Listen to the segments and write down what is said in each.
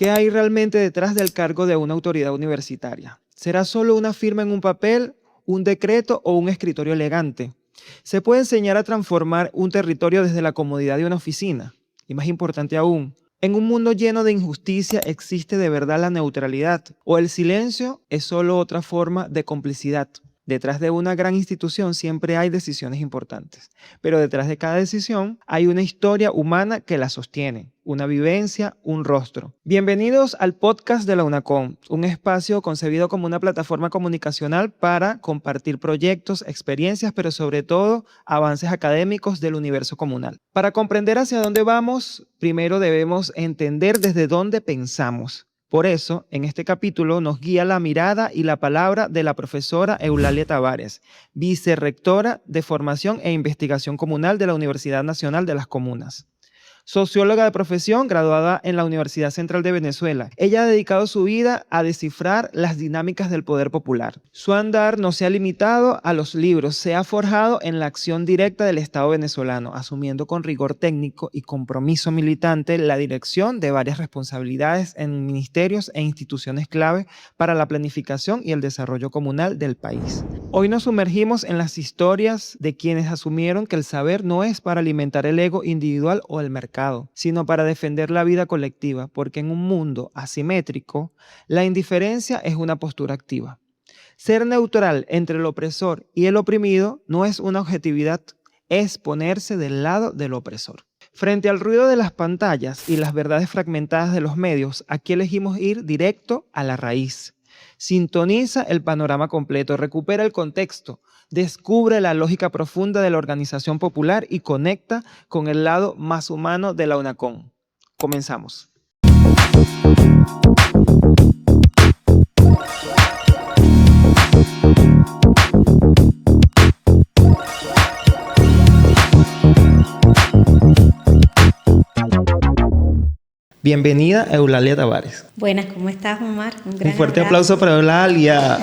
¿Qué hay realmente detrás del cargo de una autoridad universitaria? ¿Será solo una firma en un papel, un decreto o un escritorio elegante? ¿Se puede enseñar a transformar un territorio desde la comodidad de una oficina? Y más importante aún, ¿en un mundo lleno de injusticia existe de verdad la neutralidad? ¿O el silencio es solo otra forma de complicidad? Detrás de una gran institución siempre hay decisiones importantes, pero detrás de cada decisión hay una historia humana que la sostiene, una vivencia, un rostro. Bienvenidos al podcast de la UNACOM, un espacio concebido como una plataforma comunicacional para compartir proyectos, experiencias, pero sobre todo avances académicos del universo comunal. Para comprender hacia dónde vamos, primero debemos entender desde dónde pensamos. Por eso, en este capítulo nos guía la mirada y la palabra de la profesora Eulalia Tavares, vicerrectora de Formación e Investigación Comunal de la Universidad Nacional de las Comunas. Socióloga de profesión, graduada en la Universidad Central de Venezuela. Ella ha dedicado su vida a descifrar las dinámicas del poder popular. Su andar no se ha limitado a los libros, se ha forjado en la acción directa del Estado venezolano, asumiendo con rigor técnico y compromiso militante la dirección de varias responsabilidades en ministerios e instituciones clave para la planificación y el desarrollo comunal del país. Hoy nos sumergimos en las historias de quienes asumieron que el saber no es para alimentar el ego individual o el mercado, sino para defender la vida colectiva, porque en un mundo asimétrico, la indiferencia es una postura activa. Ser neutral entre el opresor y el oprimido no es una objetividad, es ponerse del lado del opresor. Frente al ruido de las pantallas y las verdades fragmentadas de los medios, aquí elegimos ir directo a la raíz. Sintoniza el panorama completo, recupera el contexto, descubre la lógica profunda de la organización popular y conecta con el lado más humano de la UNACOM. Comenzamos. Bienvenida, Eulalia Tavares. Buenas, ¿cómo estás, Omar? Un fuerte aplauso para Eulalia.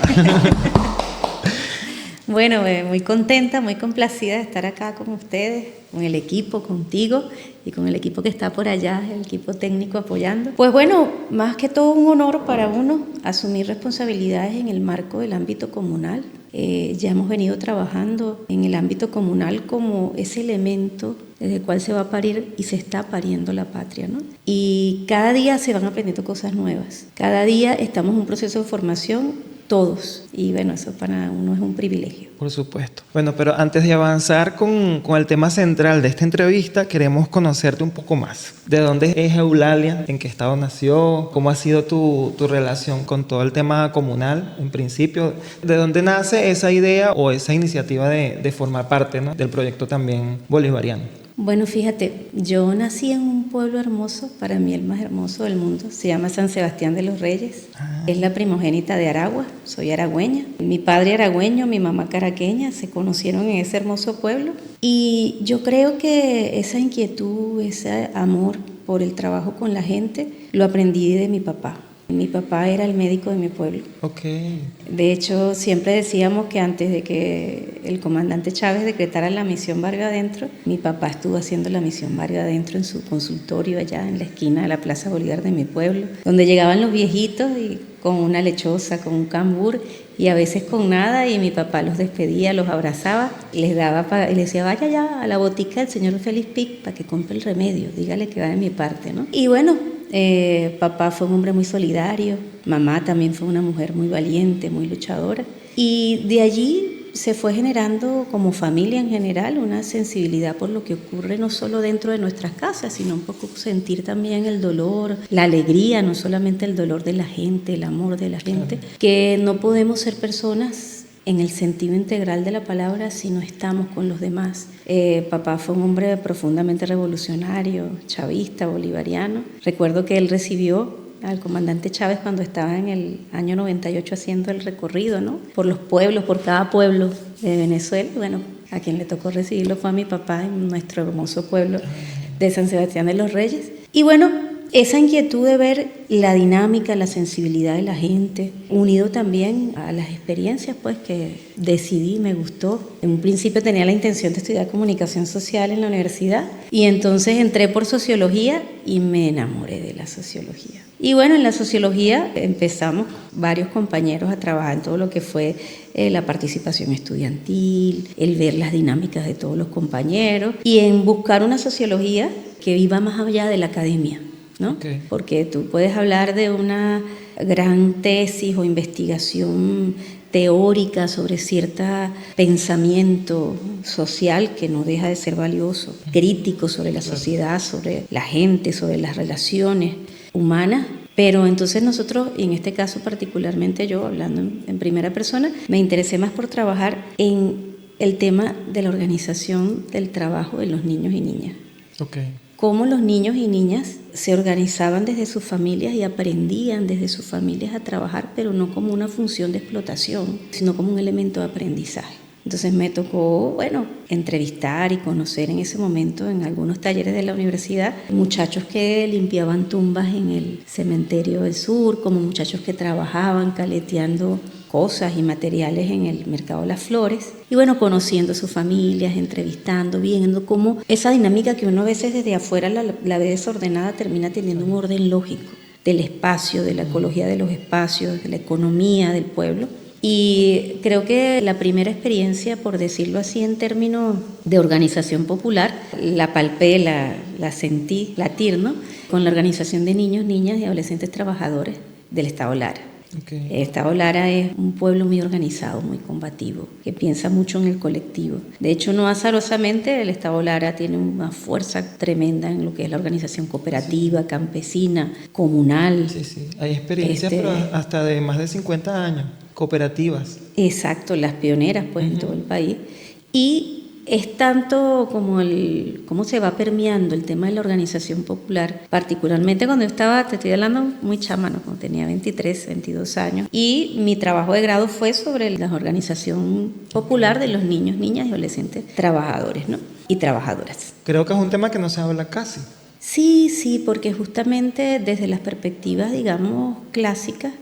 Bueno, muy contenta, muy complacida de estar acá con ustedes, con el equipo, contigo y con el equipo que está por allá, el equipo técnico apoyando. Pues bueno, más que todo un honor para uno asumir responsabilidades en el marco del ámbito comunal. Ya hemos venido trabajando en el ámbito comunal como ese elemento desde el cual se va a parir y se está pariendo la patria, ¿no? Y cada día se van aprendiendo cosas nuevas. Cada día estamos en un proceso de formación todos. Y bueno, eso para uno es un privilegio. Por supuesto. Bueno, pero antes de avanzar con el tema central de esta entrevista, queremos conocerte un poco más. ¿De dónde es Eulalia? ¿En qué estado nació? ¿Cómo ha sido tu relación con todo el tema comunal en principio? ¿De dónde nace esa idea o esa iniciativa de formar parte, ¿no?, del proyecto también bolivariano? Bueno, fíjate, yo nací en un pueblo hermoso, para mí el más hermoso del mundo, se llama San Sebastián de los Reyes, es la primogénita de Aragua, soy aragüeña, mi padre aragüeño, mi mamá caraqueña, se conocieron en ese hermoso pueblo y yo creo que esa inquietud, ese amor por el trabajo con la gente, lo aprendí de mi papá. Mi papá era el médico de mi pueblo. Okay. De hecho, siempre decíamos que antes de que el comandante Chávez decretara la misión Barrio Adentro, mi papá estuvo haciendo la misión Barrio Adentro en su consultorio allá en la esquina de la Plaza Bolívar de mi pueblo, donde llegaban los viejitos y con una lechosa, con un cambur y a veces con nada, y mi papá los despedía, los abrazaba, les daba y les decía, vaya ya a la botica del señor Félix Pic para que compre el remedio, dígale que va de mi parte, ¿no? Y bueno, papá fue un hombre muy solidario, mamá también fue una mujer muy valiente, muy luchadora, y de allí se fue generando como familia en general una sensibilidad por lo que ocurre no solo dentro de nuestras casas, sino un poco sentir también el dolor, la alegría, no solamente el dolor de la gente, el amor de la gente, que no podemos ser personas en el sentido integral de la palabra si no estamos con los demás. Papá fue un hombre profundamente revolucionario, chavista, bolivariano. Recuerdo que él recibió al comandante Chávez cuando estaba en el año 98 haciendo el recorrido, ¿no?, por los pueblos, por cada pueblo de Venezuela. Bueno, a quien le tocó recibirlo fue a mi papá en nuestro hermoso pueblo de San Sebastián de los Reyes. Y bueno, esa inquietud de ver la dinámica, la sensibilidad de la gente, unido también a las experiencias pues que decidí, me gustó. En un principio tenía la intención de estudiar comunicación social en la universidad y entonces entré por sociología y me enamoré de la sociología. Y bueno, en la sociología empezamos varios compañeros a trabajar en todo lo que fue la participación estudiantil, el ver las dinámicas de todos los compañeros y en buscar una sociología que iba más allá de la academia, ¿no? Okay. Porque tú puedes hablar de una gran tesis o investigación teórica sobre cierto pensamiento social que no deja de ser valioso, crítico sobre la sociedad, sobre la gente, sobre las relaciones humanas, pero entonces nosotros, en este caso particularmente yo, hablando en primera persona, me interesé más por trabajar en el tema de la organización del trabajo de los niños y niñas. Okay. Cómo los niños y niñas se organizaban desde sus familias y aprendían desde sus familias a trabajar, pero no como una función de explotación, sino como un elemento de aprendizaje. Entonces me tocó, bueno, entrevistar y conocer en ese momento en algunos talleres de la universidad muchachos que limpiaban tumbas en el cementerio del sur, como muchachos que trabajaban caleteando cosas y materiales en el mercado de las flores. Y bueno, conociendo sus familias, entrevistando, viendo cómo esa dinámica que uno a veces desde afuera la ve desordenada termina teniendo un orden lógico del espacio, de la ecología de los espacios, de la economía del pueblo. Y creo que la primera experiencia, por decirlo así, en términos de organización popular, la palpé, la sentí latir, ¿no? Con la organización de niños, niñas y adolescentes trabajadores del Estado Lara. Okay. El Estado Lara es un pueblo muy organizado, muy combativo, que piensa mucho en el colectivo. De hecho, no azarosamente, el Estado Lara tiene una fuerza tremenda en lo que es la organización cooperativa, sí, campesina, comunal. Sí, sí. Hay experiencias pero hasta de más de 50 años, cooperativas. Exacto, las pioneras pues en todo el país. Y es tanto como cómo se va permeando el tema de la organización popular, particularmente cuando yo estaba, te estoy hablando muy chama, ¿no? Cuando tenía 23, 22 años, y mi trabajo de grado fue sobre la organización popular de los niños, niñas y adolescentes trabajadores, ¿no? Y trabajadoras. Creo que es un tema que no se habla casi. Sí, porque justamente desde las perspectivas, digamos, clásicas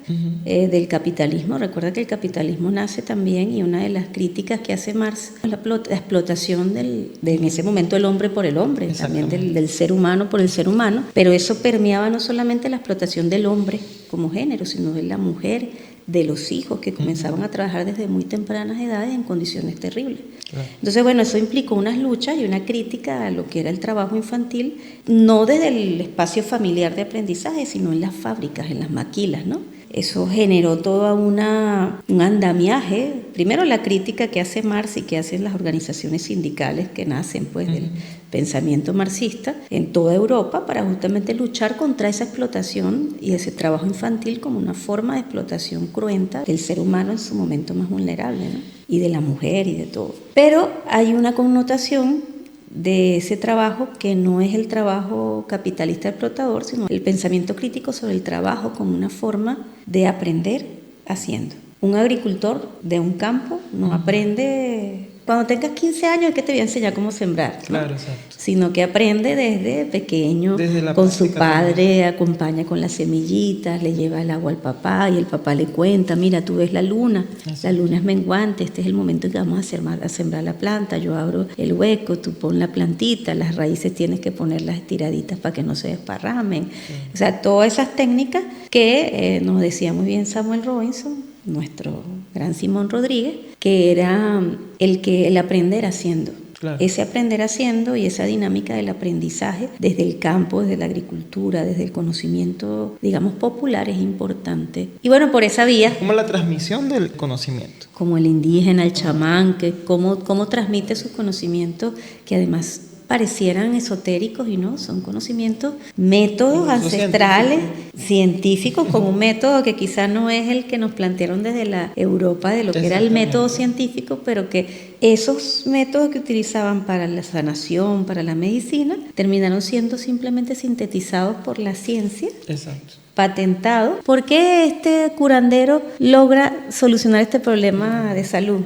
del capitalismo, recuerda que el capitalismo nace también y una de las críticas que hace Marx es la explotación en ese momento el hombre por el hombre, también del ser humano por el ser humano, pero eso permeaba no solamente la explotación del hombre como género, sino de la mujer, de los hijos que comenzaban a trabajar desde muy tempranas edades en condiciones terribles. Claro. Entonces, bueno, eso implicó unas luchas y una crítica a lo que era el trabajo infantil, no desde el espacio familiar de aprendizaje, sino en las fábricas, en las maquilas, ¿no? Eso generó todo un andamiaje, primero la crítica que hace Marx y que hacen las organizaciones sindicales que nacen pues del pensamiento marxista en toda Europa para justamente luchar contra esa explotación y ese trabajo infantil como una forma de explotación cruenta del ser humano en su momento más vulnerable, ¿no? Y de la mujer y de todo. Pero hay una connotación de ese trabajo que no es el trabajo capitalista explotador, sino el pensamiento crítico sobre el trabajo como una forma de aprender haciendo. Un agricultor de un campo no aprende cuando tengas 15 años, ¿qué te voy a enseñar cómo sembrar? ¿No? Claro, exacto. Sino que aprende desde pequeño, con su padre, acompaña con las semillitas, le lleva el agua al papá y el papá le cuenta, mira, tú ves la luna es menguante, este es el momento en que vamos a sembrar la planta, yo abro el hueco, tú pon la plantita, las raíces tienes que ponerlas estiraditas para que no se desparramen. Sí. O sea, todas esas técnicas que nos decía muy bien Samuel Robinson, nuestro gran Simón Rodríguez, que era el aprender haciendo. Claro. Ese aprender haciendo y esa dinámica del aprendizaje desde el campo, desde la agricultura, desde el conocimiento, digamos, popular es importante. Y bueno, por esa vía... Como la transmisión del conocimiento. Como el indígena, el chamán, que cómo transmite sus conocimientos, que además parecieran esotéricos y no, son conocimientos, métodos ancestrales científico con un método que quizás no es el que nos plantearon desde la Europa de lo que era el método científico, pero que esos métodos que utilizaban para la sanación, para la medicina, terminaron siendo simplemente sintetizados por la ciencia. Exacto. Patentado. ¿Por qué este curandero logra solucionar este problema de salud?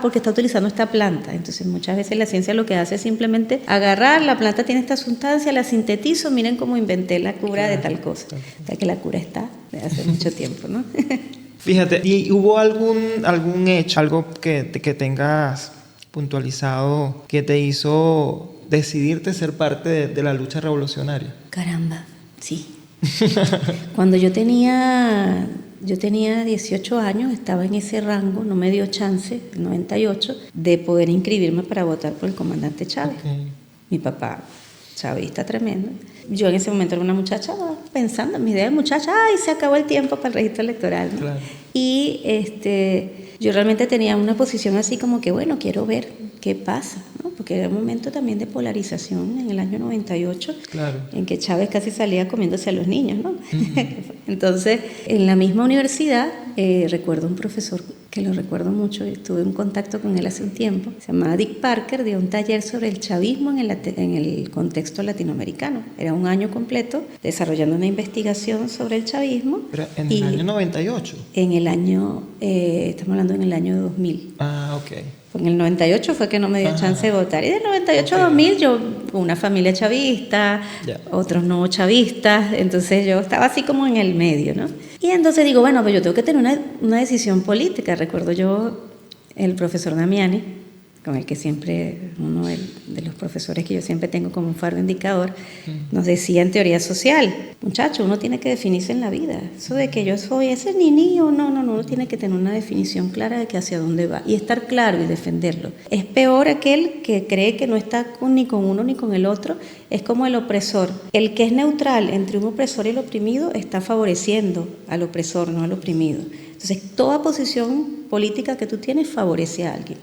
Porque está utilizando esta planta. Entonces muchas veces la ciencia lo que hace es simplemente agarrar, la planta tiene esta sustancia, la sintetizo, miren cómo inventé la cura de tal cosa. O sea que la cura está desde hace mucho tiempo, ¿no? Fíjate, ¿y hubo algún hecho, algo que tengas puntualizado que te hizo decidirte ser parte de la lucha revolucionaria? Caramba, sí. Cuando yo tenía 18 años, estaba en ese rango, no me dio chance, el 98, de poder inscribirme para votar por el comandante Chávez. Okay. Mi papá, chavista tremendo. Yo en ese momento era una muchacha pensando en mi idea de muchacha, se acabó el tiempo para el registro electoral, ¿no? Claro. Y yo realmente tenía una posición así como que, bueno, quiero ver qué pasa, ¿no? Porque era un momento también de polarización en el año 98, claro, en que Chávez casi salía comiéndose a los niños, ¿no? Entonces, en la misma universidad, recuerdo un profesor que lo recuerdo mucho, estuve en contacto con él hace un tiempo, se llamaba Dick Parker, dio un taller sobre el chavismo en el contexto latinoamericano. Era un año completo desarrollando una investigación sobre el chavismo. ¿Pero en el año 98? En el año, estamos hablando en el año 2000. Ah, ok. En el 98 fue que no me dio chance de votar. Y del 98 a 2000 yo, una familia chavista, otros no chavistas, entonces yo estaba así como en el medio, ¿no? Y entonces digo, bueno, pues yo tengo que tener una decisión política. Recuerdo yo el profesor Damiani, con el que siempre, uno de los profesores que yo siempre tengo como un faro indicador, nos decía en teoría social, muchacho, uno tiene que definirse en la vida. Eso de que yo soy ese niño, no, uno tiene que tener una definición clara de que hacia dónde va y estar claro y defenderlo. Es peor aquel que cree que no está ni con uno ni con el otro, es como el opresor. El que es neutral entre un opresor y el oprimido está favoreciendo al opresor, no al oprimido. Entonces, toda posición política que tú tienes favorece a alguien,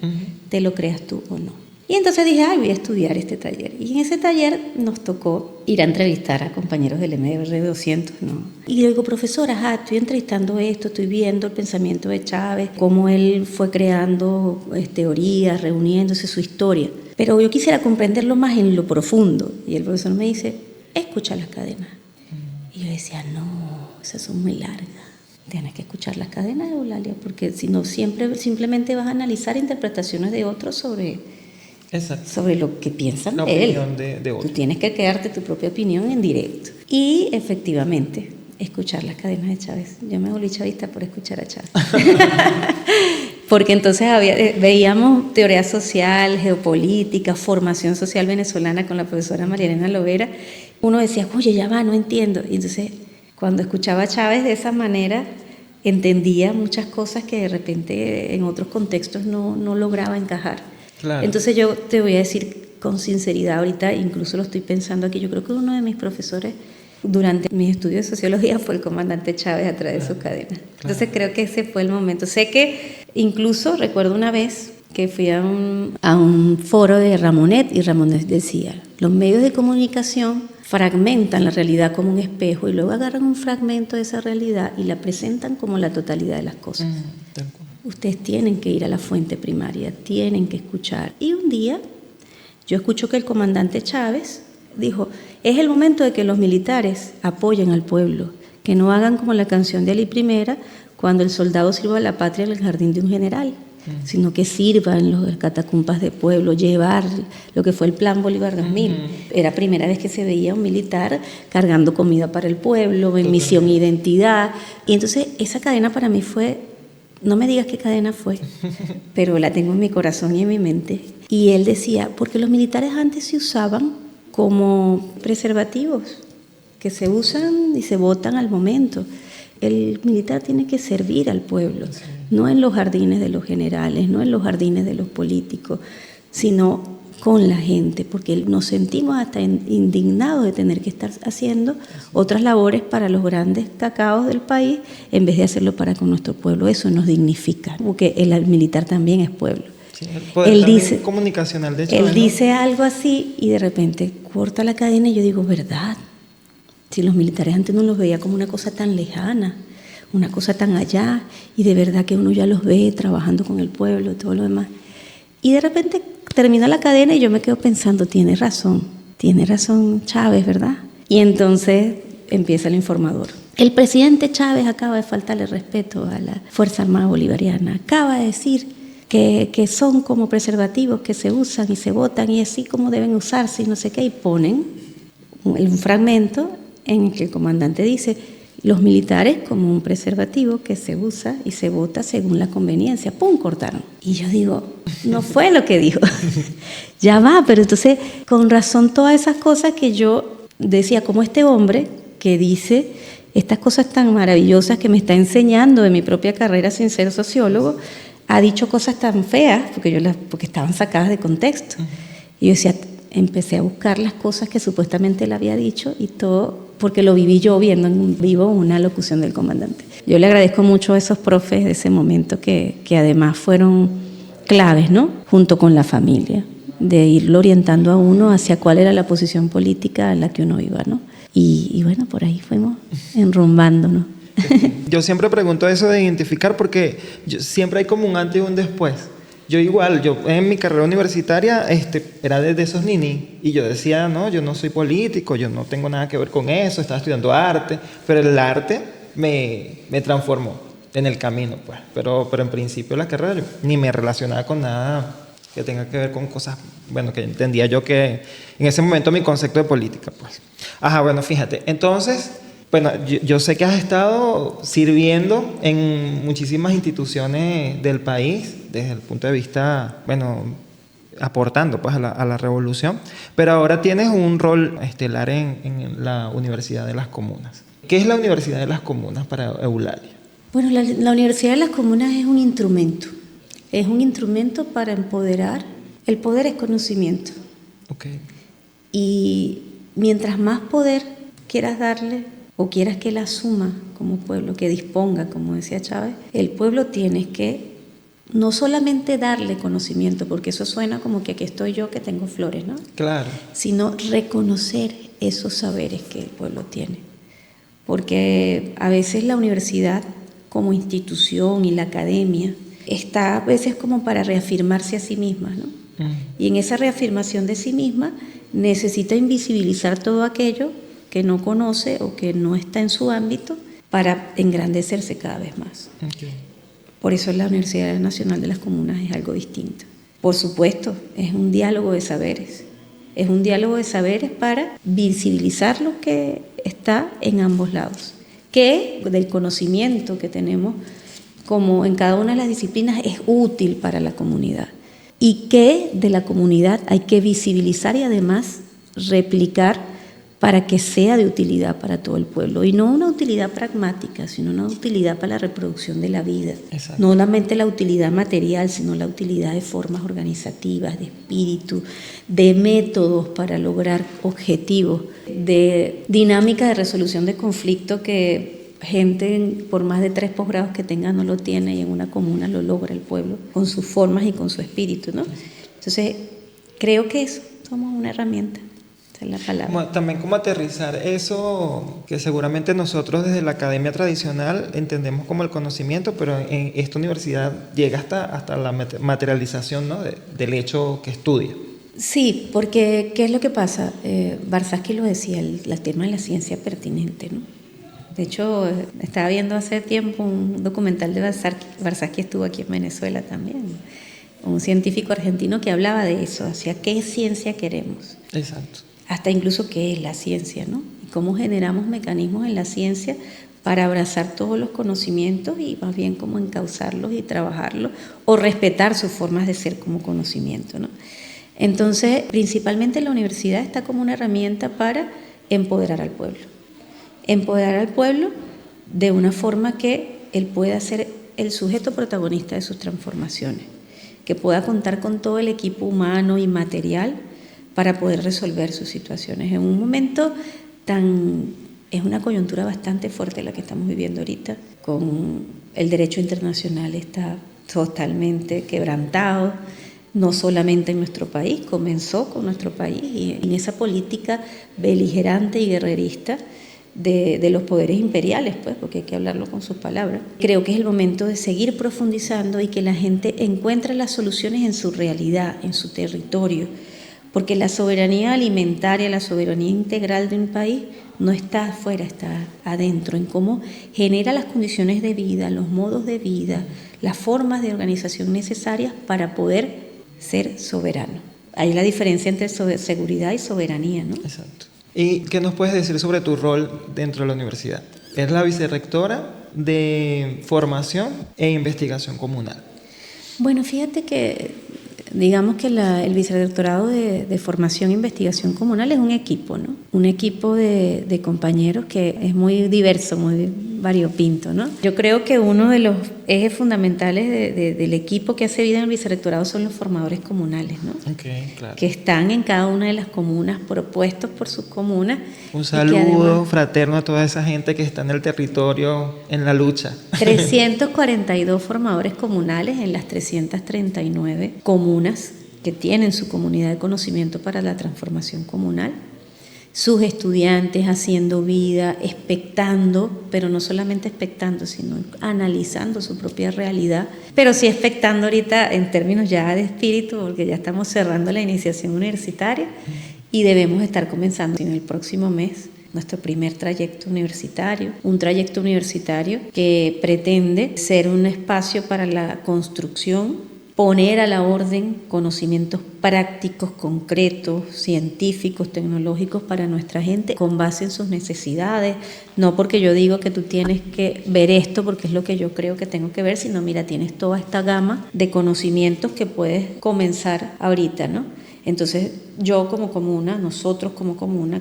te lo creas tú o no. Y entonces dije, voy a estudiar este taller. Y en ese taller nos tocó ir a entrevistar a compañeros del MR 200, ¿no? Y le digo, profesora, estoy entrevistando esto, estoy viendo el pensamiento de Chávez, cómo él fue creando teorías, reuniéndose, su historia. Pero yo quisiera comprenderlo más en lo profundo. Y el profesor me dice, escucha las cadenas. Y yo decía, no, esas son muy largas. Tienes que escuchar las cadenas de Eulalia, porque si no, simplemente vas a analizar interpretaciones de otros sobre lo que piensan la de él. Opinión de otro. Tú tienes que crearte tu propia opinión en directo. Y efectivamente, escuchar las cadenas de Chávez. Yo me volví chavista por escuchar a Chávez. Porque entonces veíamos teoría social, geopolítica, formación social venezolana con la profesora María Elena Lovera. Uno decía, oye, ya va, no entiendo. Y entonces, cuando escuchaba a Chávez de esa manera, entendía muchas cosas que de repente en otros contextos no lograba encajar. Claro. Entonces yo te voy a decir con sinceridad, ahorita incluso lo estoy pensando aquí, yo creo que uno de mis profesores durante mis estudios de sociología fue el comandante Chávez a través de sus cadenas. Entonces creo que ese fue el momento. Sé que incluso recuerdo una vez que fui a un foro de Ramonet y Ramonet decía, los medios de comunicación fragmentan la realidad como un espejo y luego agarran un fragmento de esa realidad y la presentan como la totalidad de las cosas. Ustedes tienen que ir a la fuente primaria, tienen que escuchar. Y un día yo escucho que el comandante Chávez dijo, es el momento de que los militares apoyen al pueblo, que no hagan como la canción de Ali Primera, cuando el soldado sirva a la patria en el jardín de un general, sino que sirva en los catacumbas de pueblo, llevar lo que fue el plan Bolívar 2000. Era primera vez que se veía un militar cargando comida para el pueblo, en misión e identidad. Y entonces esa cadena para mí fue, no me digas qué cadena fue, pero la tengo en mi corazón y en mi mente. Y él decía, porque los militares antes se usaban como preservativos, que se usan y se botan al momento. El militar tiene que servir al pueblo, no en los jardines de los generales, no en los jardines de los políticos, sino con la gente, porque nos sentimos hasta indignados de tener que estar haciendo otras labores para los grandes cacaos del país en vez de hacerlo para con nuestro pueblo. Eso nos dignifica, porque el militar también es pueblo. Sí, el poder él dice, comunicacional de Chávez, él dice algo así y de repente corta la cadena y yo digo, ¿verdad? Si los militares antes no los veía como una cosa tan lejana, una cosa tan allá, y de verdad que uno ya los ve trabajando con el pueblo y todo lo demás. Y de repente termina la cadena y yo me quedo pensando, tiene razón Chávez, ¿verdad? Y entonces empieza el informador. El presidente Chávez acaba de faltarle respeto a la Fuerza Armada Bolivariana, acaba de decir que son como preservativos que se usan y se botan y así como deben usarse y no sé qué, y ponen un fragmento en el que el comandante dice: los militares como un preservativo que se usa y se bota según la conveniencia. ¡Pum! Cortaron. Y yo digo, no fue lo que dijo. Ya va, pero entonces con razón todas esas cosas que yo decía, como este hombre que dice estas cosas tan maravillosas que me está enseñando de mi propia carrera sin ser sociólogo, ha dicho cosas tan feas porque estaban sacadas de contexto. Y yo decía, empecé a buscar las cosas que supuestamente él había dicho y todo, porque lo viví yo viendo en vivo una locución del comandante. Yo le agradezco mucho a esos profes de ese momento que además fueron claves, ¿no? Junto con la familia, de irlo orientando a uno hacia cuál era la posición política a la que uno iba, ¿no? Y bueno, por ahí fuimos enrumbándonos. Yo siempre pregunto eso de identificar porque siempre hay como un antes y un después. Yo en mi carrera universitaria era de esos ninis y yo decía, no, yo no soy político, yo no tengo nada que ver con eso, estaba estudiando arte, pero el arte me transformó en el camino, pues. Pero en principio la carrera yo ni me relacionaba con nada que tenga que ver con cosas, bueno, que entendía yo que en ese momento mi concepto de política, pues. Ajá, bueno, fíjate, entonces... Bueno, yo sé que has estado sirviendo en muchísimas instituciones del país desde el punto de vista, bueno, aportando pues a la revolución, pero ahora tienes un rol estelar en la Universidad de las Comunas. ¿Qué es la Universidad de las Comunas para Eulalia? Bueno, la Universidad de las Comunas es un instrumento para empoderar. El poder es conocimiento. Okay. Y mientras más poder quieras darle, o quieras que él asuma como pueblo, que disponga, como decía Chávez, el pueblo tiene que no solamente darle conocimiento, porque eso suena como que aquí estoy yo que tengo flores, ¿no? Claro. Sino reconocer esos saberes que el pueblo tiene. Porque a veces la universidad como institución y la academia está a veces como para reafirmarse a sí misma, ¿no? Y en esa reafirmación de sí misma necesita invisibilizar todo aquello que no conoce o que no está en su ámbito para engrandecerse cada vez más. Okay. Por eso la Universidad Nacional de las Comunas es algo distinto. Por supuesto, es un diálogo de saberes. Es un diálogo de saberes para visibilizar lo que está en ambos lados. Que del conocimiento que tenemos como en cada una de las disciplinas es útil para la comunidad. Y que de la comunidad hay que visibilizar y además replicar para que sea de utilidad para todo el pueblo. Y no una utilidad pragmática, sino una utilidad para la reproducción de la vida. Exacto. No solamente la utilidad material, sino la utilidad de formas organizativas, de espíritu, de métodos para lograr objetivos, de dinámica de resolución de conflicto que gente por más de 3 posgrados que tenga no lo tiene y en una comuna lo logra el pueblo con sus formas y con su espíritu, ¿no? Entonces, creo que eso somos una herramienta. La palabra. También como aterrizar eso que seguramente nosotros desde la academia tradicional entendemos como el conocimiento, pero en esta universidad llega hasta la materialización, ¿no? del hecho que estudia. Sí, porque ¿qué es lo que pasa? Barsasky lo decía, el tema de la ciencia pertinente, ¿no? De hecho, estaba viendo hace tiempo un documental de Barsasky. Barsasky estuvo aquí en Venezuela también, un científico argentino que hablaba de eso, hacia qué ciencia queremos. Exacto. Hasta incluso qué es la ciencia, ¿no? Y cómo generamos mecanismos en la ciencia para abrazar todos los conocimientos y más bien cómo encauzarlos y trabajarlos o respetar sus formas de ser como conocimiento, ¿no? Entonces, principalmente la universidad está como una herramienta para empoderar al pueblo. Empoderar al pueblo de una forma que él pueda ser el sujeto protagonista de sus transformaciones, que pueda contar con todo el equipo humano y material para poder resolver sus situaciones. En un momento es una coyuntura bastante fuerte la que estamos viviendo ahorita, con el derecho internacional está totalmente quebrantado, no solamente en nuestro país, comenzó con nuestro país y en esa política beligerante y guerrerista de los poderes imperiales, pues, porque hay que hablarlo con sus palabras. Creo que es el momento de seguir profundizando y que la gente encuentre las soluciones en su realidad, en su territorio, porque la soberanía alimentaria, la soberanía integral de un país no está afuera, está adentro, en cómo genera las condiciones de vida, los modos de vida, las formas de organización necesarias para poder ser soberano. Hay la diferencia entre seguridad y soberanía, ¿no? Exacto. ¿Y qué nos puedes decir sobre tu rol dentro de la universidad? Es la vicerrectora de formación e investigación comunal. Bueno, fíjate que digamos que el vicerrectorado de formación e investigación comunal es un equipo, ¿no? Un equipo de compañeros que es muy diverso, muy variopinto, ¿no? Yo creo que uno de los ejes fundamentales del equipo que hace vida en el vicerrectorado son los formadores comunales, ¿no? Okay, claro. Que están en cada una de las comunas, propuestos por sus comunas. Un saludo fraterno a toda esa gente que está en el territorio en la lucha. 342 formadores comunales en las 339 comunas que tienen su comunidad de conocimiento para la transformación comunal. Sus estudiantes haciendo vida, expectando, pero no solamente expectando, sino analizando su propia realidad, pero sí expectando ahorita en términos ya de espíritu, porque ya estamos cerrando la iniciación universitaria y debemos estar comenzando en el próximo mes nuestro primer trayecto universitario, un trayecto universitario que pretende ser un espacio para la construcción, poner a la orden conocimientos prácticos, concretos, científicos, tecnológicos para nuestra gente con base en sus necesidades, no porque yo digo que tú tienes que ver esto porque es lo que yo creo que tengo que ver, sino mira, tienes toda esta gama de conocimientos que puedes comenzar ahorita, ¿no? Entonces yo como comuna, nosotros como comuna,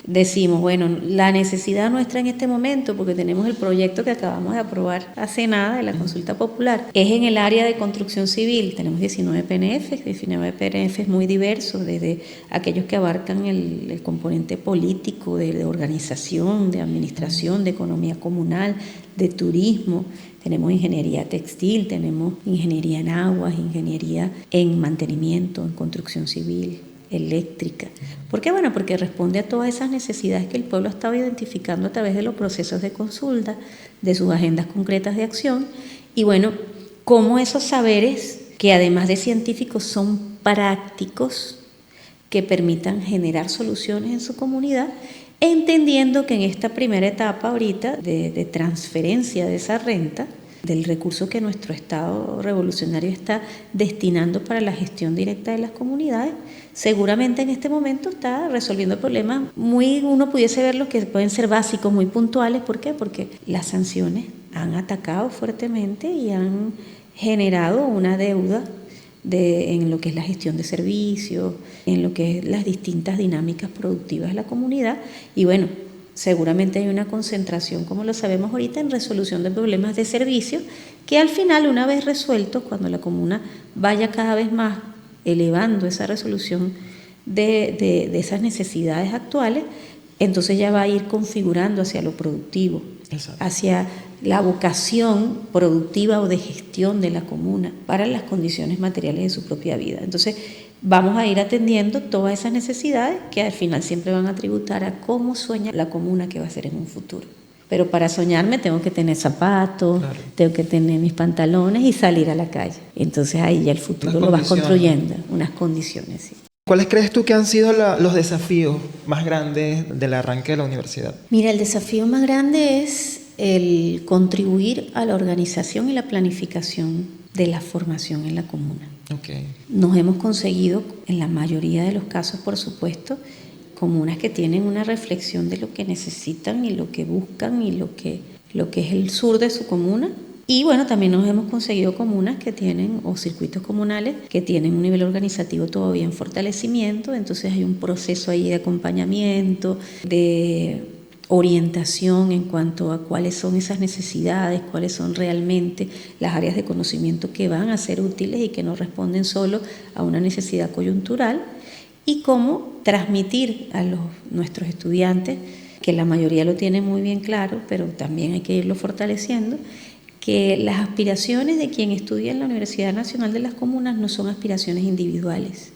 decimos, bueno, la necesidad nuestra en este momento, porque tenemos el proyecto que acabamos de aprobar hace nada de la consulta popular, es en el área de construcción civil. Tenemos 19 PNFs muy diversos, desde aquellos que abarcan el componente político, de organización, de administración, de economía comunal, de turismo. Tenemos ingeniería textil, tenemos ingeniería en aguas, ingeniería en mantenimiento, en construcción civil, eléctrica. ¿Por qué? Bueno, porque responde a todas esas necesidades que el pueblo ha estado identificando a través de los procesos de consulta, de sus agendas concretas de acción. Y bueno, cómo esos saberes, que además de científicos son prácticos, que permitan generar soluciones en su comunidad, entendiendo que en esta primera etapa ahorita de transferencia de esa renta, del recurso que nuestro Estado revolucionario está destinando para la gestión directa de las comunidades, seguramente en este momento está resolviendo problemas uno pudiese ver los que pueden ser básicos, muy puntuales. ¿Por qué? Porque las sanciones han atacado fuertemente y han generado una deuda en lo que es la gestión de servicios, en lo que es las distintas dinámicas productivas de la comunidad. Y bueno, seguramente hay una concentración, como lo sabemos ahorita, en resolución de problemas de servicios, que al final, una vez resueltos, cuando la comuna vaya cada vez más elevando esa resolución de esas necesidades actuales, entonces ya va a ir configurando hacia lo productivo. Exacto. Hacia la vocación productiva o de gestión de la comuna para las condiciones materiales de su propia vida. Entonces vamos a ir atendiendo todas esas necesidades que al final siempre van a tributar a cómo sueña la comuna que va a ser en un futuro. Pero para soñarme tengo que tener zapatos, claro, tengo que tener mis pantalones y salir a la calle. Entonces ahí ya el futuro lo vas construyendo, unas condiciones, sí. ¿Cuáles crees tú que han sido los desafíos más grandes del arranque de la universidad? Mira, el desafío más grande es el contribuir a la organización y la planificación de la formación en la comuna. Okay. Nos hemos conseguido, en la mayoría de los casos, por supuesto, comunas que tienen una reflexión de lo que necesitan y lo que buscan y lo que es el sur de su comuna. Y bueno, también nos hemos conseguido comunas que tienen, o circuitos comunales, que tienen un nivel organizativo todavía en fortalecimiento. Entonces hay un proceso ahí de acompañamiento, de orientación en cuanto a cuáles son esas necesidades, cuáles son realmente las áreas de conocimiento que van a ser útiles y que no responden solo a una necesidad coyuntural, y cómo transmitir a nuestros estudiantes, que la mayoría lo tiene muy bien claro, pero también hay que irlo fortaleciendo, que las aspiraciones de quien estudia en la Universidad Nacional de las Comunas no son aspiraciones individuales,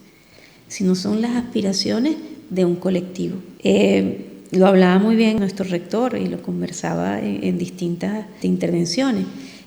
sino son las aspiraciones de un colectivo. lo hablaba muy bien nuestro rector y lo conversaba en distintas intervenciones,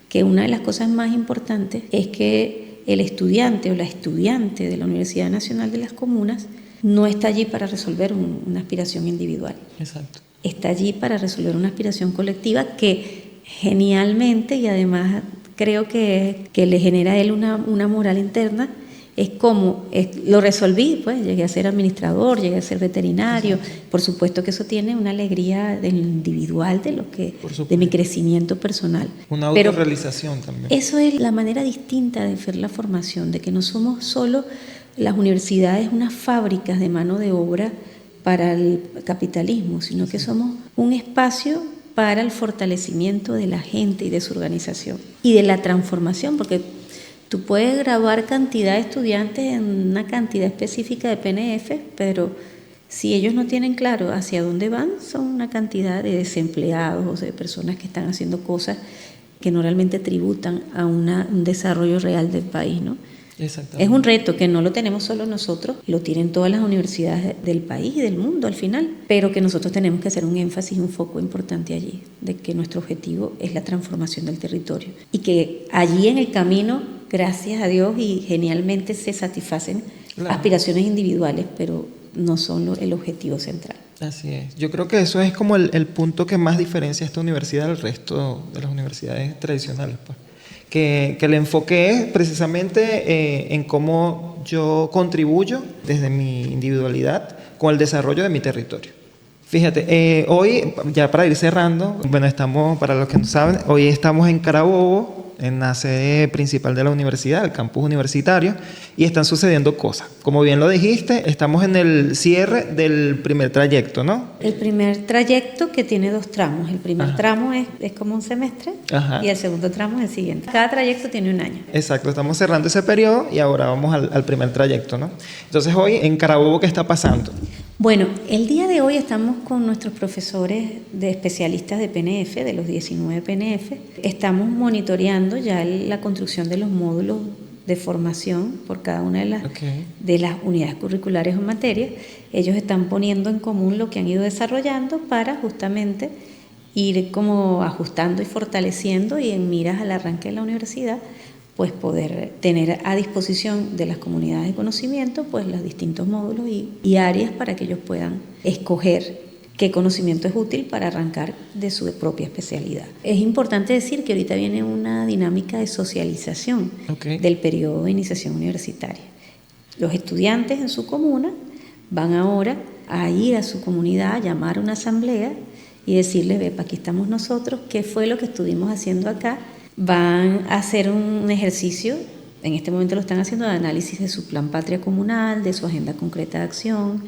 que una de las cosas más importantes es que el estudiante o la estudiante de la Universidad Nacional de las Comunas no está allí para resolver una aspiración individual. Exacto. Está allí para resolver una aspiración colectiva que genialmente, y además creo que le genera a él una moral interna, es como lo resolví, pues llegué a ser administrador, llegué a ser veterinario. Exacto. Por supuesto que eso tiene una alegría del individual, de mi crecimiento personal. Una autorrealización también. Eso es la manera distinta de ver la formación, de que no somos solo las universidades unas fábricas de mano de obra para el capitalismo, sino que somos un espacio para el fortalecimiento de la gente y de su organización y de la transformación, porque tú puedes graduar cantidad de estudiantes en una cantidad específica de PNF, pero si ellos no tienen claro hacia dónde van, son una cantidad de desempleados, de personas que están haciendo cosas que no realmente tributan a un desarrollo real del país, ¿no? Es un reto que no lo tenemos solo nosotros, lo tienen todas las universidades del país y del mundo al final, pero que nosotros tenemos que hacer un énfasis, un foco importante allí, de que nuestro objetivo es la transformación del territorio y que allí en el camino, gracias a Dios y genialmente, se satisfacen aspiraciones individuales, pero no son el objetivo central. Así es. Yo creo que eso es como el punto que más diferencia a esta universidad del resto de las universidades tradicionales, pues. Que el enfoque es precisamente en cómo yo contribuyo desde mi individualidad con el desarrollo de mi territorio. Fíjate, hoy, ya para ir cerrando, bueno, para los que no saben, hoy estamos en Carabobo, en la sede principal de la universidad, el campus universitario, y están sucediendo cosas. Como bien lo dijiste, estamos en el cierre del primer trayecto, ¿no? El primer trayecto, que tiene 2 tramos. El primer tramo es como un semestre. Ajá. Y el segundo tramo es el siguiente. Cada trayecto tiene 1 año. Exacto, estamos cerrando ese periodo y ahora vamos al primer trayecto, ¿no? Entonces hoy en Carabobo, ¿qué está pasando? Bueno, el día de hoy estamos con nuestros profesores de especialistas de PNF, de los 19 PNF. Estamos monitoreando ya la construcción de los módulos de formación por cada una de las unidades curriculares o materias. Ellos están poniendo en común lo que han ido desarrollando para justamente ir como ajustando y fortaleciendo, y en miras al arranque de la universidad, pues poder tener a disposición de las comunidades de conocimiento pues los distintos módulos y áreas para que ellos puedan escoger qué conocimiento es útil para arrancar de su propia especialidad. Es importante decir que ahorita viene una dinámica de socialización del periodo de iniciación universitaria. Los estudiantes en su comuna van ahora a ir a su comunidad, a llamar a una asamblea y decirles: ve, aquí estamos nosotros, ¿qué fue lo que estuvimos haciendo acá? Van a hacer un ejercicio, en este momento lo están haciendo, de análisis de su plan patria comunal, de su agenda concreta de acción,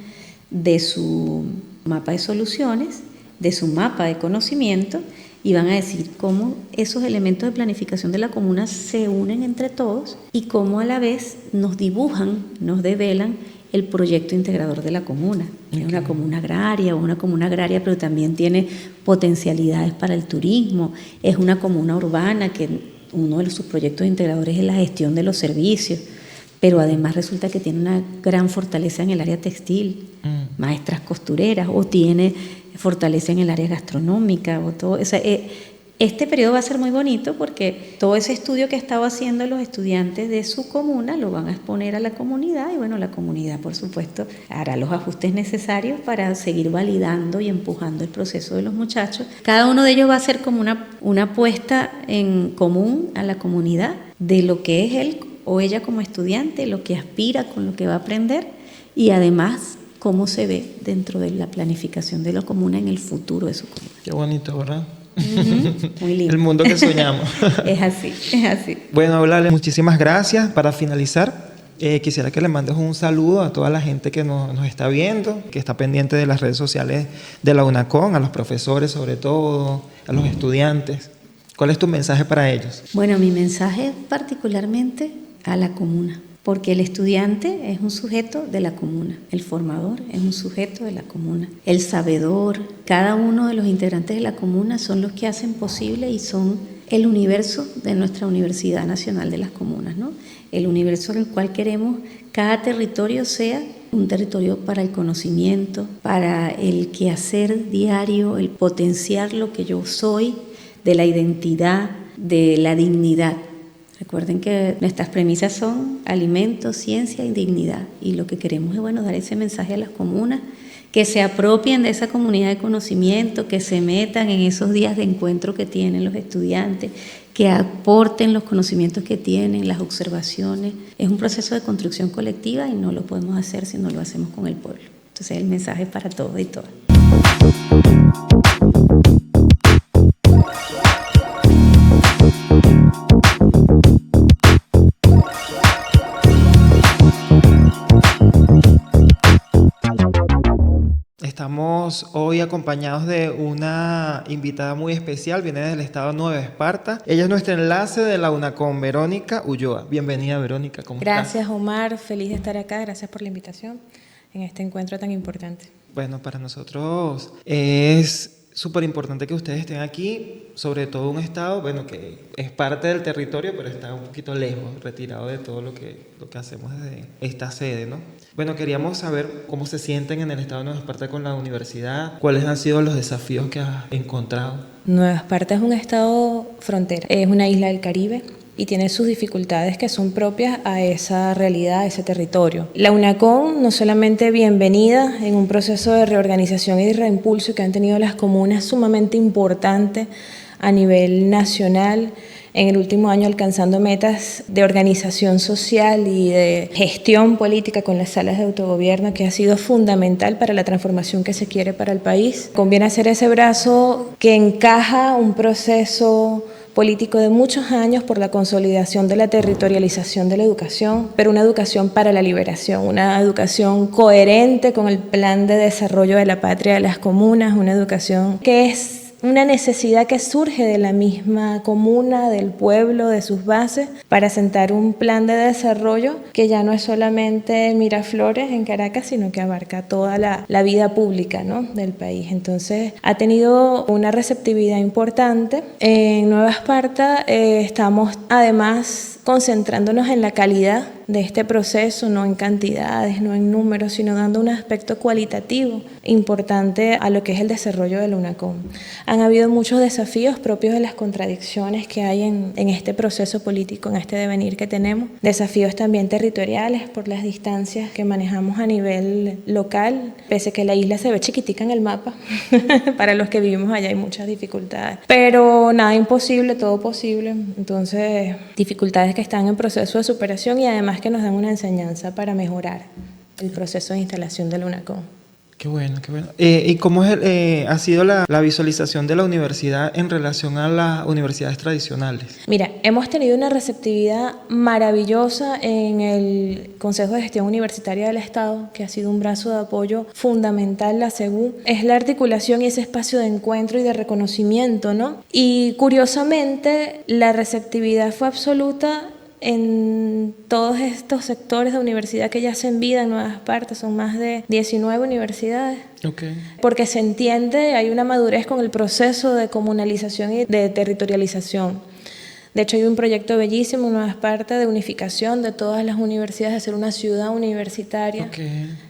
de su mapa de soluciones, de su mapa de conocimiento, y van a decir cómo esos elementos de planificación de la comuna se unen entre todos y cómo a la vez nos dibujan, nos develan el proyecto integrador de la comuna. Es una comuna agraria, pero también tiene potencialidades para el turismo. Es una comuna urbana que uno de sus proyectos integradores es la gestión de los servicios, pero además resulta que tiene una gran fortaleza en el área textil, maestras costureras, o tiene fortaleza en el área gastronómica, o todo. O sea, este periodo va a ser muy bonito porque todo ese estudio que estaba haciendo los estudiantes de su comuna lo van a exponer a la comunidad, y bueno, la comunidad por supuesto hará los ajustes necesarios para seguir validando y empujando el proceso de los muchachos. Cada uno de ellos va a ser como una apuesta en común a la comunidad de lo que es él o ella como estudiante, lo que aspira, con lo que va a aprender, y además cómo se ve dentro de la planificación de la comuna en el futuro de su comuna. Qué bonito, ¿verdad? Muy lindo. El mundo que soñamos. Es así. Bueno, Eulalia, muchísimas gracias. Para finalizar, quisiera que le mandes un saludo a toda la gente que nos está viendo, que está pendiente de las redes sociales de la UNACON, a los profesores sobre todo, a los estudiantes. ¿Cuál es tu mensaje para ellos? Bueno, mi mensaje es particularmente a la comuna, porque el estudiante es un sujeto de la comuna, el formador es un sujeto de la comuna, el sabedor, cada uno de los integrantes de la comuna son los que hacen posible y son el universo de nuestra Universidad Nacional de las Comunas, ¿no? El universo en el cual queremos cada territorio sea un territorio para el conocimiento, para el quehacer diario, el potenciar lo que yo soy, de la identidad, de la dignidad. Recuerden que nuestras premisas son alimento, ciencia y dignidad. Y lo que queremos es, dar ese mensaje a las comunas, que se apropien de esa comunidad de conocimiento, que se metan en esos días de encuentro que tienen los estudiantes, que aporten los conocimientos que tienen, las observaciones. Es un proceso de construcción colectiva y no lo podemos hacer si no lo hacemos con el pueblo. Entonces el mensaje es para todos y todas. Estamos hoy acompañados de una invitada muy especial, viene del estado Nueva Esparta. Ella es nuestra enlace de la UNACOM, Verónica Ulloa. Bienvenida, Verónica, ¿cómo estás? Gracias, Omar, feliz de estar acá, gracias por la invitación en este encuentro tan importante. Bueno, para nosotros es súper importante que ustedes estén aquí, sobre todo un estado, que es parte del territorio, pero está un poquito lejos, retirado de todo lo que hacemos desde esta sede, ¿no? Bueno, queríamos saber cómo se sienten en el estado de Nueva Esparta con la universidad, cuáles han sido los desafíos que has encontrado. Nueva Esparta es un estado frontera, es una isla del Caribe y tiene sus dificultades que son propias a esa realidad, a ese territorio. La UNACOM no solamente bienvenida en un proceso de reorganización y de reimpulso que han tenido las comunas sumamente importante a nivel nacional, en el último año alcanzando metas de organización social y de gestión política con las salas de autogobierno, que ha sido fundamental para la transformación que se quiere para el país. Conviene hacer ese brazo que encaja un proceso político de muchos años por la consolidación de la territorialización de la educación, pero una educación para la liberación, una educación coherente con el plan de desarrollo de la patria de las comunas, una educación que es una necesidad que surge de la misma comuna, del pueblo, de sus bases, para sentar un plan de desarrollo que ya no es solamente Miraflores en Caracas, sino que abarca toda la vida pública, ¿no?, del país. Entonces, ha tenido una receptividad importante. En Nueva Esparta estamos además concentrándonos en la calidad de este proceso, no en cantidades, no en números, sino dando un aspecto cualitativo importante a lo que es el desarrollo de la UNACOM. Han habido muchos desafíos propios de las contradicciones que hay en este proceso político, en este devenir que tenemos. Desafíos también territoriales por las distancias que manejamos a nivel local, pese a que la isla se ve chiquitica en el mapa. Para los que vivimos allá hay muchas dificultades. Pero nada imposible, todo posible. Entonces, dificultades que están en proceso de superación y además que nos dan una enseñanza para mejorar el proceso de instalación de la UNACOM. Qué bueno, qué bueno. ¿Y cómo ha sido la visualización de la universidad en relación a las universidades tradicionales? Mira, hemos tenido una receptividad maravillosa en el Consejo de Gestión Universitaria del Estado, que ha sido un brazo de apoyo fundamental. La SEGU es la articulación y ese espacio de encuentro y de reconocimiento, ¿no? Y curiosamente, la receptividad fue absoluta en todos estos sectores de universidad que ya hacen vida en Nueva Esparta. Son más de 19 universidades. Okay. Porque se entiende, hay una madurez con el proceso de comunalización y de territorialización. De hecho, hay un proyecto bellísimo en Nueva Esparta de unificación de todas las universidades, de hacer una ciudad universitaria,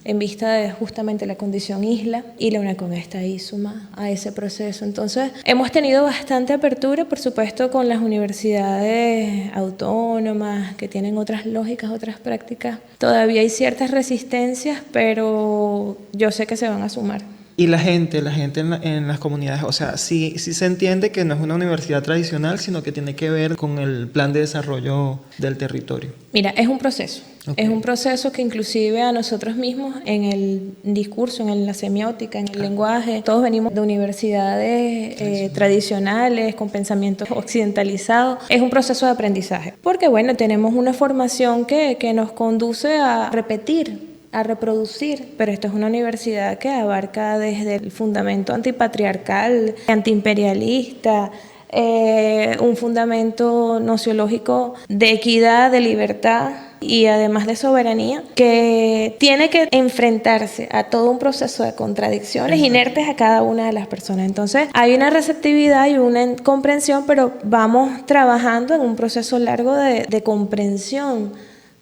en vista de justamente la condición isla, y la UNACOM está ahí suma a ese proceso. Entonces, hemos tenido bastante apertura, por supuesto, con las universidades autónomas que tienen otras lógicas, otras prácticas. Todavía hay ciertas resistencias, pero yo sé que se van a sumar. Y la gente en las comunidades, o sea, sí se entiende que no es una universidad tradicional, sino que tiene que ver con el plan de desarrollo del territorio. Mira, es un proceso. Okay. Es un proceso que inclusive a nosotros mismos en el discurso, en la semiótica, en el lenguaje, todos venimos de universidades tradicionales, con pensamientos occidentalizados. Es un proceso de aprendizaje, porque bueno, tenemos una formación que nos conduce a repetir, a reproducir, pero esto es una universidad que abarca desde el fundamento antipatriarcal, antiimperialista, un fundamento nociológico de equidad, de libertad y además de soberanía, que tiene que enfrentarse a todo un proceso de contradicciones inertes a cada una de las personas. Entonces hay una receptividad y una comprensión, pero vamos trabajando en un proceso largo de comprensión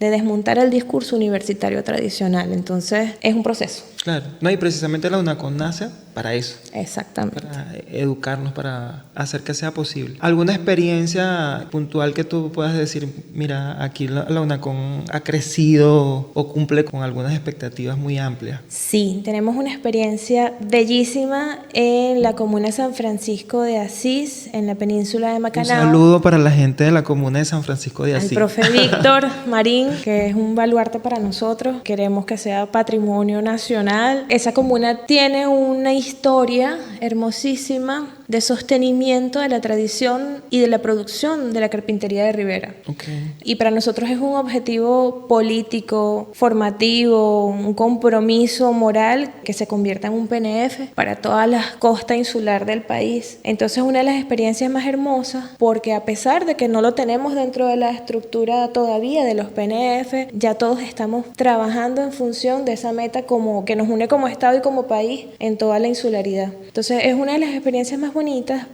de desmontar el discurso universitario tradicional. Entonces, es un proceso. Claro, no, y precisamente la UNACON nace para eso. Exactamente. Para educarnos, para hacer que sea posible. ¿Alguna experiencia puntual que tú puedas decir, mira, aquí la UNACON ha crecido o cumple con algunas expectativas muy amplias? Sí, tenemos una experiencia bellísima en la comuna de San Francisco de Asís, en la península de Macanao. Un saludo para la gente de la comuna de San Francisco de Asís. Al profe Víctor Marín, que es un baluarte para nosotros. Queremos que sea patrimonio nacional. Esa comuna tiene una historia hermosísima de sostenimiento de la tradición y de la producción de la carpintería de Rivera. Okay. Y para nosotros es un objetivo político, formativo, un compromiso moral que se convierta en un PNF para toda la costa insular del país. Entonces, una de las experiencias más hermosas, porque a pesar de que no lo tenemos dentro de la estructura todavía de los PNF, ya todos estamos trabajando en función de esa meta como que nos une como Estado y como país en toda la insularidad. Entonces, es una de las experiencias más bonitas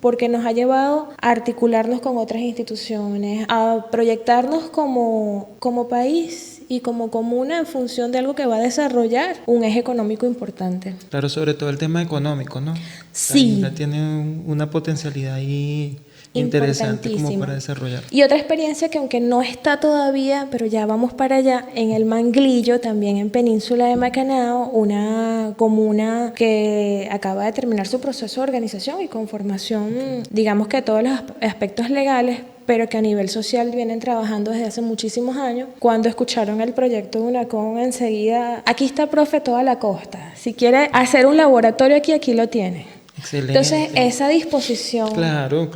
porque nos ha llevado a articularnos con otras instituciones, a proyectarnos como país y como comuna en función de algo que va a desarrollar un eje económico importante. Claro, sobre todo el tema económico, ¿no? Sí. La isla tiene una potencialidad ahí interesante como para desarrollar. Y otra experiencia que aunque no está todavía, pero ya vamos para allá, en el Manglillo, también en Península de Macanao, una comuna que acaba de terminar su proceso de organización y conformación, digamos que todos los aspectos legales, pero que a nivel social vienen trabajando desde hace muchísimos años. Cuando escucharon el proyecto de UNACON, enseguida, aquí está, profe, toda la costa. Si quiere hacer un laboratorio aquí lo tiene. Excelente. Entonces, esa disposición, claro,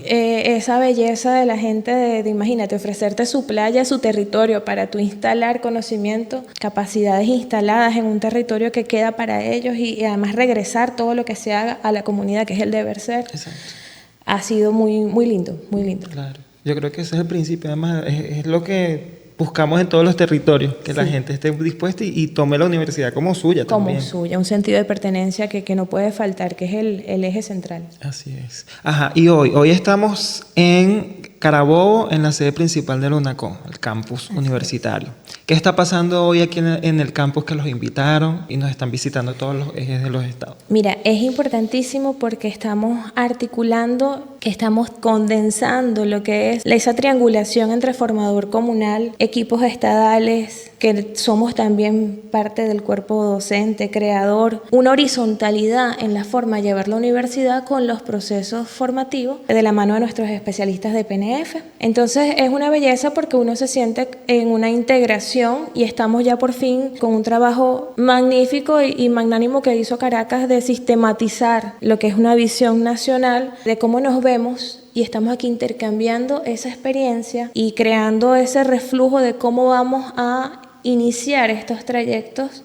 esa belleza de la gente de imagínate, ofrecerte su playa, su territorio para tú instalar conocimiento, capacidades instaladas en un territorio que queda para ellos y además regresar todo lo que se haga a la comunidad, que es el deber ser. Exacto. Ha sido muy, muy lindo, muy lindo. Claro, yo creo que ese es el principio, además es lo que buscamos en todos los territorios, que la gente esté dispuesta y tome la universidad como suya también. Como suya, un sentido de pertenencia que no puede faltar, que es el eje central. Así es. Ajá, y hoy estamos en Carabobo, en la sede principal de la UNACON, el campus universitario. ¿Qué está pasando hoy aquí en el campus que los invitaron y nos están visitando todos los ejes de los estados? Mira, es importantísimo porque estamos articulando, estamos condensando lo que es esa triangulación entre formador comunal, equipos estadales, que somos también parte del cuerpo docente, creador, una horizontalidad en la forma de llevar la universidad con los procesos formativos de la mano de nuestros especialistas de PNF. Entonces es una belleza porque uno se siente en una integración y estamos ya por fin con un trabajo magnífico y magnánimo que hizo Caracas de sistematizar lo que es una visión nacional de cómo nos vemos. Y estamos aquí intercambiando esa experiencia y creando ese reflujo de cómo vamos a iniciar estos trayectos,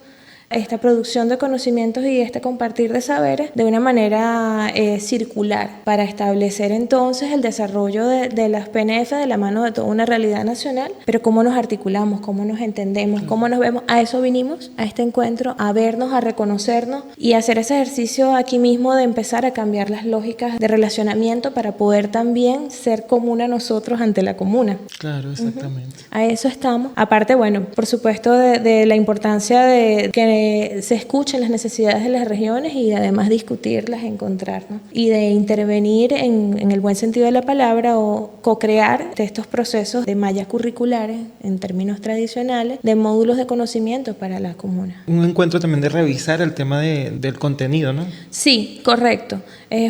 esta producción de conocimientos y este compartir de saberes de una manera circular para establecer entonces el desarrollo de las PNF de la mano de toda una realidad nacional, pero cómo nos articulamos, cómo nos entendemos, cómo nos vemos. A eso vinimos, a este encuentro, a vernos, a reconocernos y a hacer ese ejercicio aquí mismo de empezar a cambiar las lógicas de relacionamiento para poder también ser comuna nosotros ante la comuna. Claro, exactamente. A eso estamos. Aparte, bueno, por supuesto de la importancia de que se escuchen las necesidades de las regiones y además discutirlas, encontrarnos y de intervenir en el buen sentido de la palabra o co-crear de estos procesos de mallas curriculares en términos tradicionales, de módulos de conocimiento para la comuna. Un encuentro también de revisar el tema del contenido, ¿no? Sí, correcto.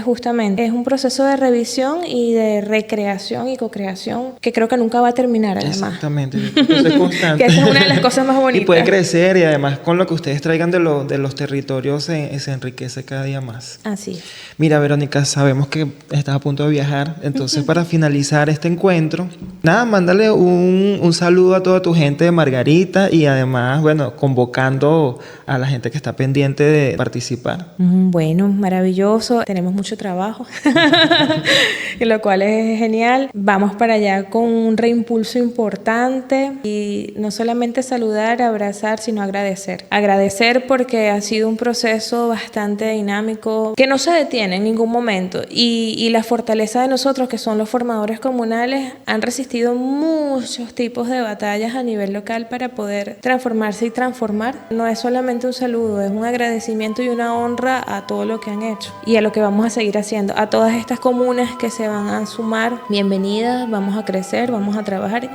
Justamente, es un proceso de revisión y de recreación y co-creación que creo que nunca va a terminar además. Exactamente, eso es constante. Que esa es una de las cosas más bonitas. Y puede crecer y además con lo que ustedes traigan de los territorios se enriquece cada día más. Así es. Mira, Verónica, sabemos que estás a punto de viajar, entonces para finalizar este encuentro, nada, mándale un saludo a toda tu gente de Margarita y además, bueno, convocando a la gente que está pendiente de participar. Bueno, maravilloso. Tenemos tenemos mucho trabajo, lo cual es genial. Vamos para allá con un reimpulso importante y no solamente saludar, abrazar, sino agradecer. Agradecer porque ha sido un proceso bastante dinámico que no se detiene en ningún momento y la fortaleza de nosotros, que son los formadores comunales, han resistido muchos tipos de batallas a nivel local para poder transformarse y transformar. No es solamente un saludo, es un agradecimiento y una honra a todo lo que han hecho y a lo que vamos a seguir haciendo. A todas estas comunas que se van a sumar, bienvenidas, vamos a crecer, vamos a trabajar.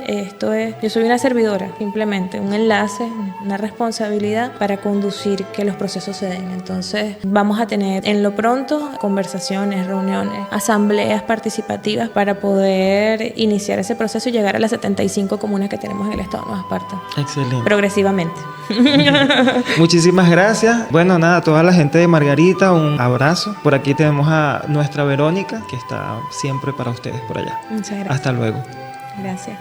Yo soy una servidora, simplemente un enlace, una responsabilidad para conducir que los procesos se den. Entonces vamos a tener en lo pronto conversaciones, reuniones, asambleas participativas para poder iniciar ese proceso y llegar a las 75 comunas que tenemos en el estado de Nueva Esparta. Excelente. Progresivamente. Muchísimas gracias. Bueno, nada, a toda la gente de Margarita, un abrazo. Por aquí tenemos a nuestra Verónica, que está siempre para ustedes por allá. Muchas gracias. Hasta luego. Gracias.